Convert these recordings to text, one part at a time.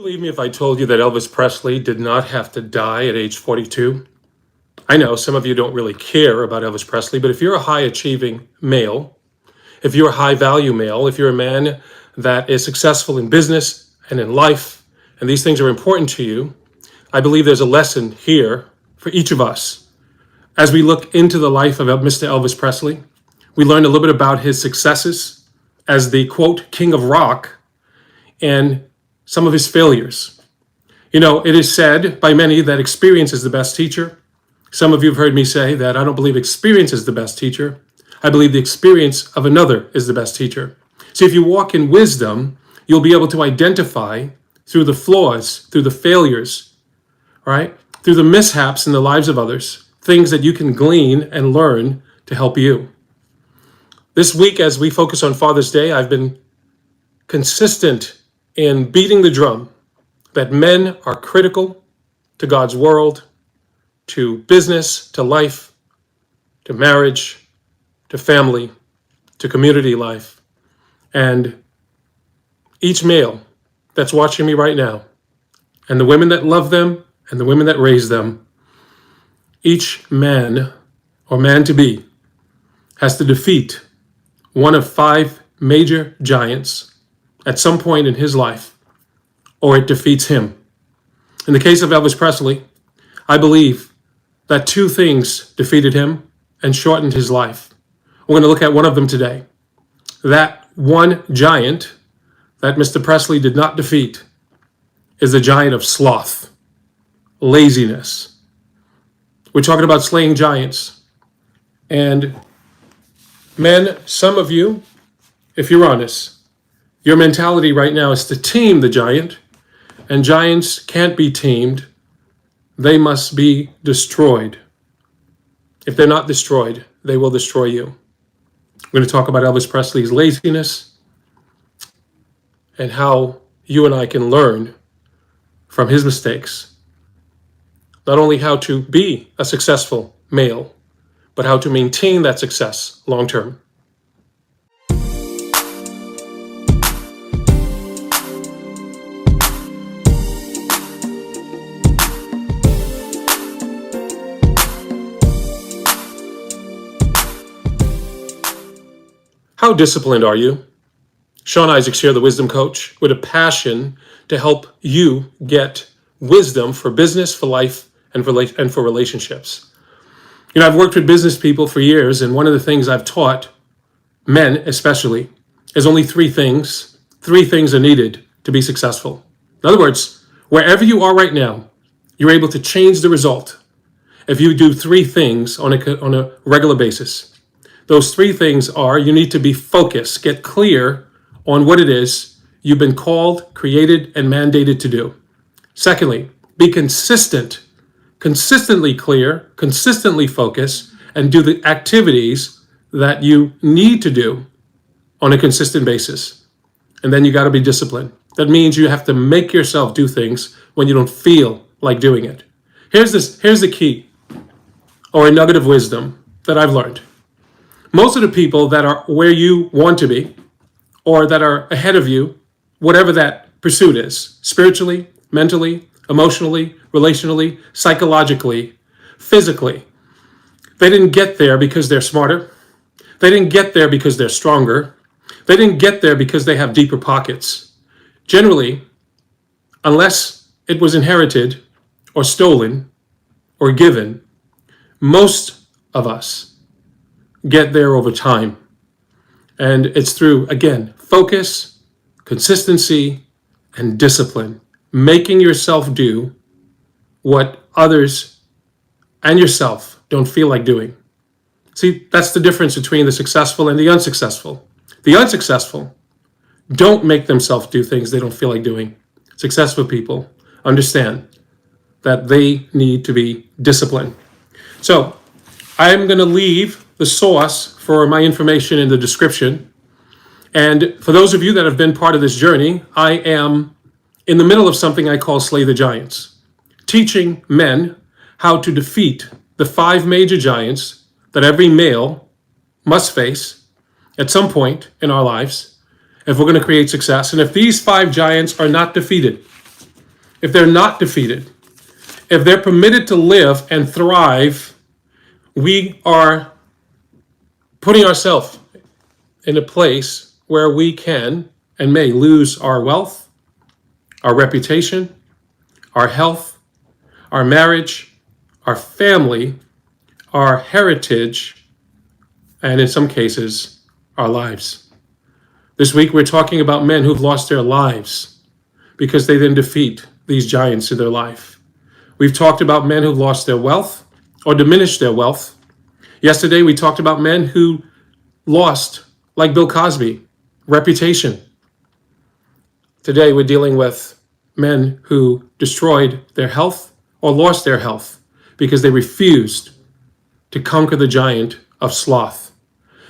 Believe me if I told you that Elvis Presley did not have to die at age 42? I know some of you don't really care about Elvis Presley, but if you're a high achieving male, if you're a high value male, if you're a man that is successful in business and in life, and these things are important to you, I believe there's a lesson here for each of us. As we look into the life of Mr. Elvis Presley, we learn a little bit about his successes as the, quote, king of rock, and some of his failures. You know, it is said by many that experience is the best teacher. Some of you have heard me say that I don't believe experience is the best teacher. I believe the experience of another is the best teacher. See, if you walk in wisdom, you'll be able to identify through the flaws, through the failures, right? Through the mishaps in the lives of others, things that you can glean and learn to help you. This week, as we focus on Father's Day, I've been consistent in beating the drum that men are critical to God's world, to business, to life, to marriage, to family, to community life. And each male that's watching me right now, and the women that love them, and the women that raise them, each man or man-to-be has to defeat one of 5 major giants at some point in his life, or it defeats him. In the case of Elvis Presley, I believe that 2 things defeated him and shortened his life. We're going to look at one of them today. That one giant that Mr. Presley did not defeat is the giant of sloth, laziness. We're talking about slaying giants. And men, some of you, if you're honest, your mentality right now is to tame the giant, and giants can't be tamed. They must be destroyed. If they're not destroyed, they will destroy you. We're going to talk about Elvis Presley's laziness and how you and I can learn from his mistakes. Not only how to be a successful male, but how to maintain that success long term. How disciplined are you? Sean Isaacs here, the Wisdom Coach, with a passion to help you get wisdom for business, for life, and for relationships. You know, I've worked with business people for years, and one of the things I've taught men especially is only 3 things. 3 things are needed to be successful. In other words, wherever you are right now, you're able to change the result if you do 3 things on a regular basis. Those 3 things are: you need to be focused, get clear on what it is you've been called, created, and mandated to do. Secondly, be consistent, consistently clear, consistently focused, and do the activities that you need to do on a consistent basis. And then you got to be disciplined. That means you have to make yourself do things when you don't feel like doing it. Here's the key, or a nugget of wisdom that I've learned. Most of the people that are where you want to be, or that are ahead of you, whatever that pursuit is, spiritually, mentally, emotionally, relationally, psychologically, physically, they didn't get there because they're smarter. They didn't get there because they're stronger. They didn't get there because they have deeper pockets. Generally, unless it was inherited or stolen or given, most of us get there over time. And it's through, again, focus, consistency, and discipline. Making yourself do what others and yourself don't feel like doing. See, that's the difference between the successful and the unsuccessful. The unsuccessful don't make themselves do things they don't feel like doing. Successful people understand that they need to be disciplined. So I'm going to leave the source for my information in the description. And for those of you that have been part of this journey, I am in the middle of something I call Slay the Giants, teaching men how to defeat the 5 major giants that every male must face at some point in our lives if we're going to create success. And if these 5 giants are not defeated, if they're not defeated, if they're permitted to live and thrive, we are putting ourselves in a place where we can and may lose our wealth, our reputation, our health, our marriage, our family, our heritage, and in some cases, our lives. This week, we're talking about men who've lost their lives because they didn't defeat these giants in their life. We've talked about men who've lost their wealth or diminished their wealth. Yesterday, we talked about men who lost, like Bill Cosby, reputation. Today, we're dealing with men who destroyed their health or lost their health because they refused to conquer the giant of sloth.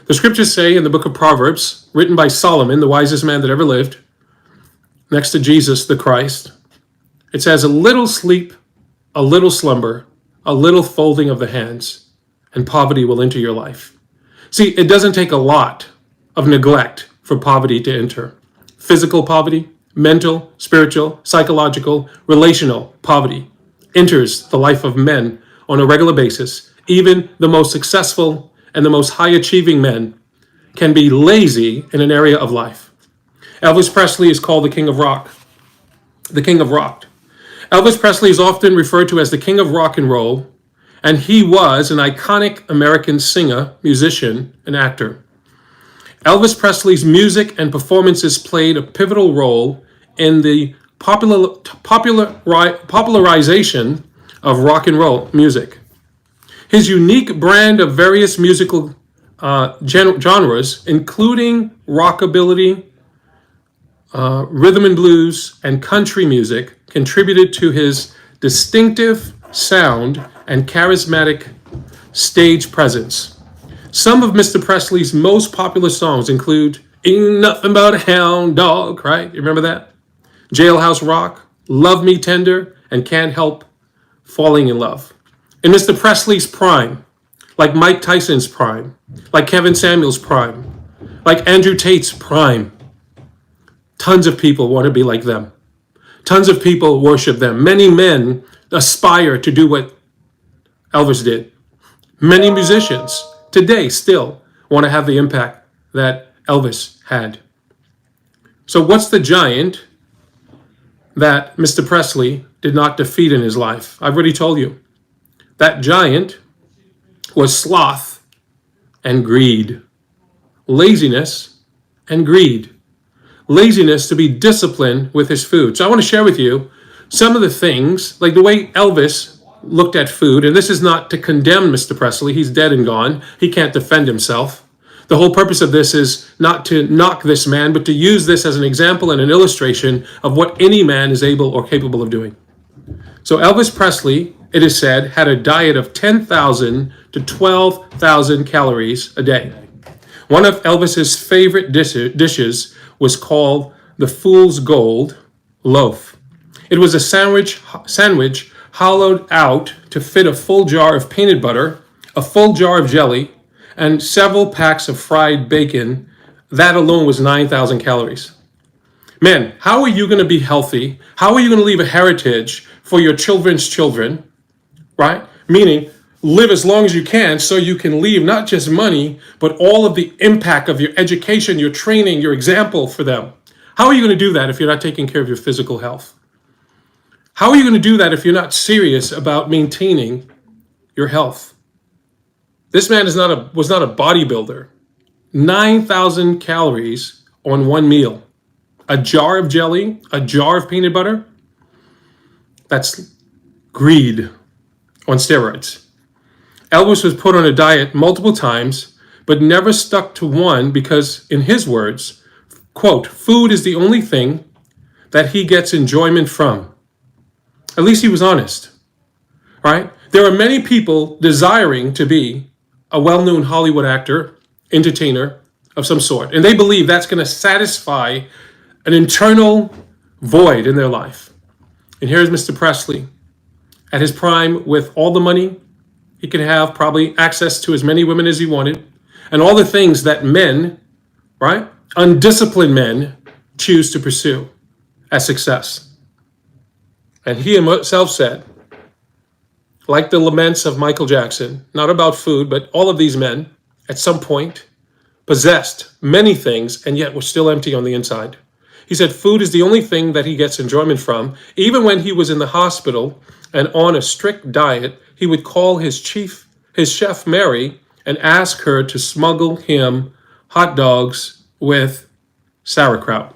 The scriptures say in the book of Proverbs, written by Solomon, the wisest man that ever lived, next to Jesus the Christ, it says, a little sleep, a little slumber, a little folding of the hands, and poverty will enter your life. See, it doesn't take a lot of neglect for poverty to enter. Physical poverty, mental, spiritual, psychological, relational poverty enters the life of men on a regular basis. Even the most successful and the most high-achieving men can be lazy in an area of life. Elvis Presley is called the king of rock. The king of rock. Elvis Presley is often referred to as the king of rock and roll, and he was an iconic American singer, musician, and actor. Elvis Presley's music and performances played a pivotal role in the popularization of rock and roll music. His unique brand of various musical genres, including rockabilly, rhythm and blues, and country music, contributed to his distinctive sound and charismatic stage presence. Some of Mr. Presley's most popular songs include Ain't Nothing But a Hound Dog, right? You remember that? Jailhouse Rock, Love Me Tender, and Can't Help Falling in Love. In Mr. Presley's prime, like Mike Tyson's prime, like Kevin Samuel's prime, like Andrew Tate's prime, tons of people want to be like them. Tons of people worship them. Many men aspire to do what Elvis did. Many musicians today still want to have the impact that Elvis had. So what's the giant that Mr. Presley did not defeat in his life? I've already told you. That giant was sloth and greed. Laziness and greed. Laziness to be disciplined with his food. So I want to share with you some of the things, like the way Elvis looked at food, and this is not to condemn Mr. Presley. He's dead and gone. He can't defend himself. The whole purpose of this is not to knock this man, but to use this as an example and an illustration of what any man is able or capable of doing. So Elvis Presley, it is said, had a diet of 10,000 to 12,000 calories a day. One of Elvis's favorite dishes was called the Fool's Gold loaf. It was a sandwich hollowed out to fit a full jar of peanut butter, a full jar of jelly, and several packs of fried bacon. That alone was 9,000 calories. Man, how are you going to be healthy? How are you going to leave a heritage for your children's children, right? Meaning, live as long as you can so you can leave not just money, but all of the impact of your education, your training, your example for them. How are you going to do that if you're not taking care of your physical health? How are you going to do that if you're not serious about maintaining your health? This man was not a bodybuilder. 9,000 calories on one meal. A jar of jelly, a jar of peanut butter. That's greed on steroids. Elvis was put on a diet multiple times, but never stuck to one because, in his words, quote, food is the only thing that he gets enjoyment from. At least he was honest, right? There are many people desiring to be a well-known Hollywood actor, entertainer of some sort, and they believe that's going to satisfy an internal void in their life. And here's Mr. Presley at his prime with all the money. He could have probably access to as many women as he wanted, and all the things that men, right, undisciplined men choose to pursue as success. And he himself said, like the laments of Michael Jackson, not about food, but all of these men at some point possessed many things and yet were still empty on the inside. He said food is the only thing that he gets enjoyment from. Even when he was in the hospital and on a strict diet, he would call his chef Mary, and ask her to smuggle him hot dogs with sauerkraut.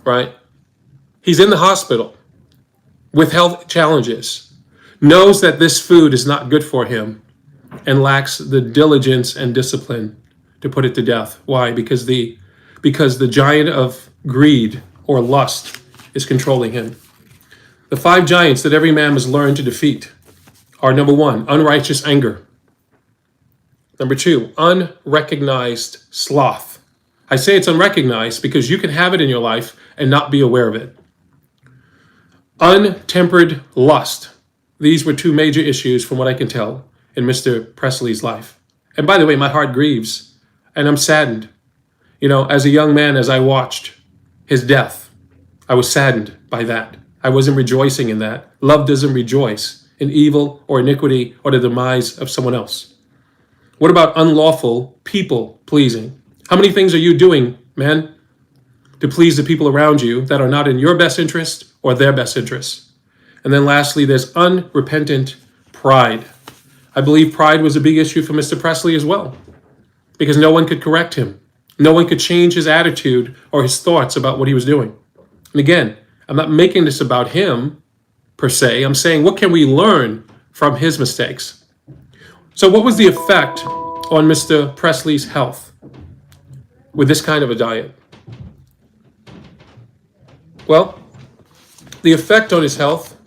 Right? He's in the hospital with health challenges, knows that this food is not good for him, and lacks the diligence and discipline to put it to death. Why? Because the giant of greed or lust is controlling him. The 5 giants that every man must learn to defeat are: number 1, unrighteous anger. Number 2, unrecognized sloth. I say it's unrecognized because you can have it in your life and not be aware of it. Untempered lust. These were 2 major issues from what I can tell in Mr. Presley's life. And by the way, my heart grieves and I'm saddened. As a young man, as I watched his death, I was saddened by that. I wasn't rejoicing in that. Love doesn't rejoice in evil or iniquity or the demise of someone else. What about unlawful people pleasing? How many things are you doing, man, to please the people around you that are not in your best interest or their best interest? And then lastly, there's unrepentant pride. I believe pride was a big issue for Mr. Presley as well, because no one could correct him. No one could change his attitude or his thoughts about what he was doing. And again, I'm not making this about him per se. I'm saying, what can we learn from his mistakes? So what was the effect on Mr. Presley's health with this kind of a diet? Well, the effect on his health,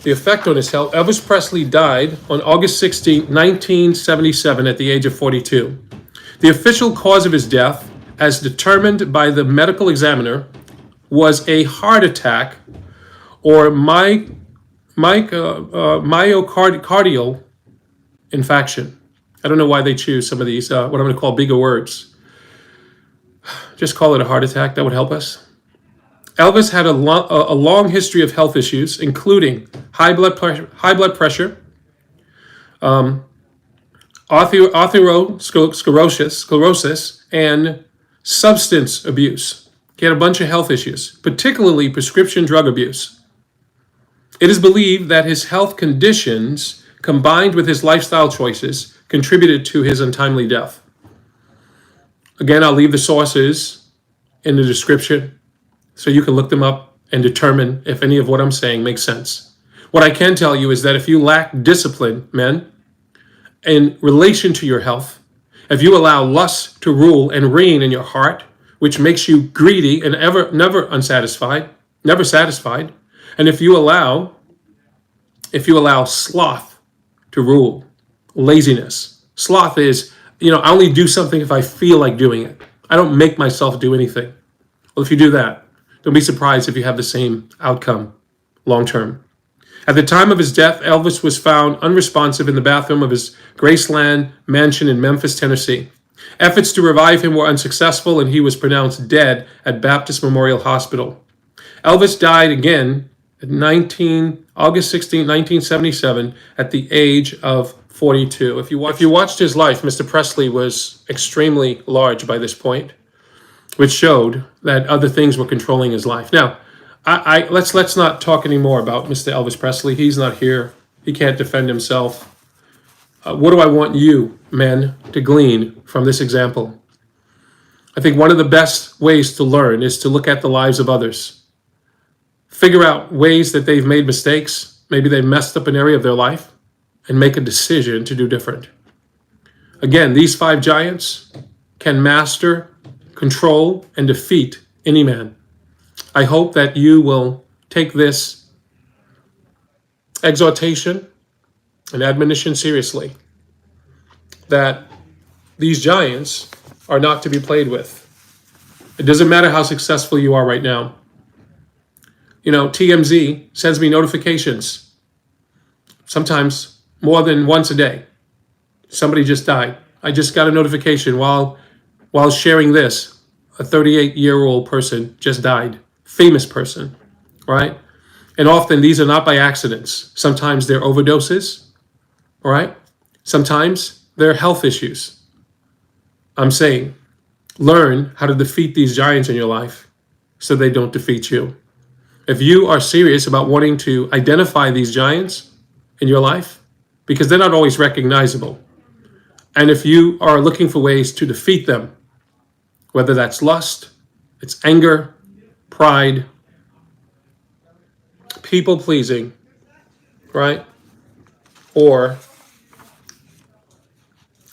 Elvis Presley died on August 16, 1977 at the age of 42. The official cause of his death, as determined by the medical examiner, was a heart attack or myocardial infarction. I don't know why they choose some of these, what I'm going to call bigger words. Just call it a heart attack. That would help us. Elvis had a long history of health issues, including high blood pressure, atherosclerosis, and substance abuse. He had a bunch of health issues, particularly prescription drug abuse. It is believed that his health conditions, combined with his lifestyle choices, contributed to his untimely death. Again, I'll leave the sources in the description so you can look them up and determine if any of what I'm saying makes sense. What I can tell you is that if you lack discipline, men, in relation to your health, if you allow lust to rule and reign in your heart, which makes you greedy and never satisfied, and if you allow sloth to rule, laziness. Sloth is, I only do something if I feel like doing it. I don't make myself do anything. Well, if you do that, don't be surprised if you have the same outcome long term. At the time of his death, Elvis was found unresponsive in the bathroom of his Graceland mansion in Memphis, Tennessee. Efforts to revive him were unsuccessful, and he was pronounced dead at Baptist Memorial Hospital. Elvis died again at August 16, 1977, at the age of 42. If you watched his life, Mr. Presley was extremely large by this point, which showed that other things were controlling his life. Now, let's not talk anymore about Mr. Elvis Presley. He's not here. He can't defend himself. What do I want you, men, to glean from this example? I think one of the best ways to learn is to look at the lives of others. Figure out ways that they've made mistakes. Maybe they messed up an area of their life, and make a decision to do different. Again, these 5 giants can master, control, and defeat any man. I hope that you will take this exhortation and admonition seriously, that these giants are not to be played with. It doesn't matter how successful you are right now. TMZ sends me notifications, sometimes more than once a day. Somebody just died. I just got a notification while sharing this. A 38-year-old person just died. Famous person. right? And often these are not by accidents. Sometimes they're overdoses, all right? Sometimes they're health issues. I'm saying learn how to defeat these giants in your life so they don't defeat you. If you are serious about wanting to identify these giants in your life, because they're not always recognizable, and if you are looking for ways to defeat them, whether that's lust, it's anger, pride, people pleasing, right? Or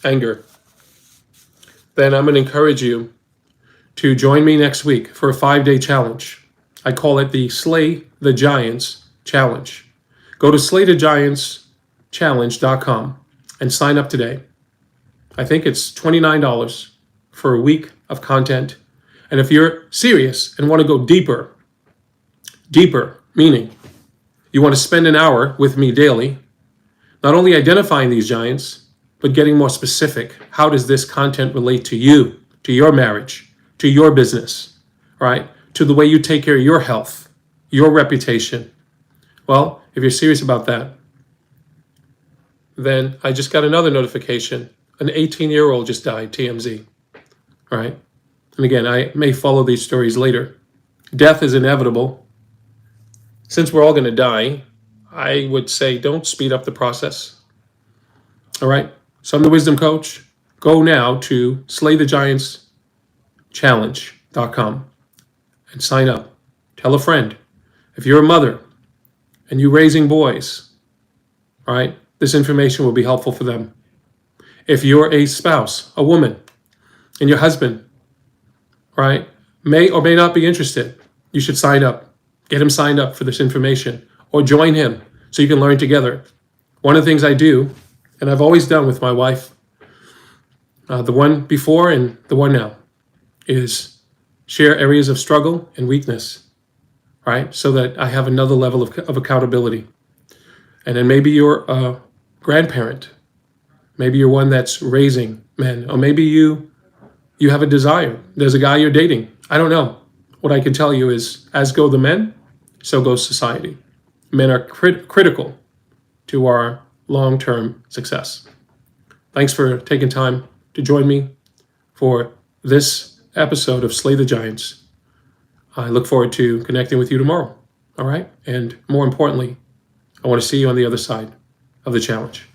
anger, then I'm going to encourage you to join me next week for a 5-day challenge. I call it the Slay the Giants Challenge. Go to slaythegiantschallenge.com and sign up today. I think it's $29 for a week of content. And if you're serious and want to go deeper, meaning you want to spend an hour with me daily, not only identifying these giants, but getting more specific. How does this content relate to you, to your marriage, to your business, right? To the way you take care of your health, your reputation. Well, if you're serious about that, then I just got another notification. An 18-year-old just died, TMZ, all right? And again, I may follow these stories later. Death is inevitable. Since we're all going to die, I would say don't speed up the process, all right? So I'm the wisdom coach. Go now to slaythegiantschallenge.com and sign up. Tell a friend. If you're a mother and you're raising boys, all right, this information will be helpful for them. If you're a spouse, a woman, and your husband, right, may or may not be interested, you should sign up. Get him signed up for this information or join him so you can learn together. One of the things I do, and I've always done with my wife, the one before and the one now, is share areas of struggle and weakness, right? So that I have another level of accountability. And then maybe you're a grandparent. Maybe you're one that's raising men. Or maybe you have a desire. There's a guy you're dating. I don't know. What I can tell you is, as go the men, so goes society. Men are critical to our long-term success. Thanks for taking time to join me for this episode of Slay the Giants. I look forward to connecting with you tomorrow. All right? And more importantly, I want to see you on the other side of the challenge.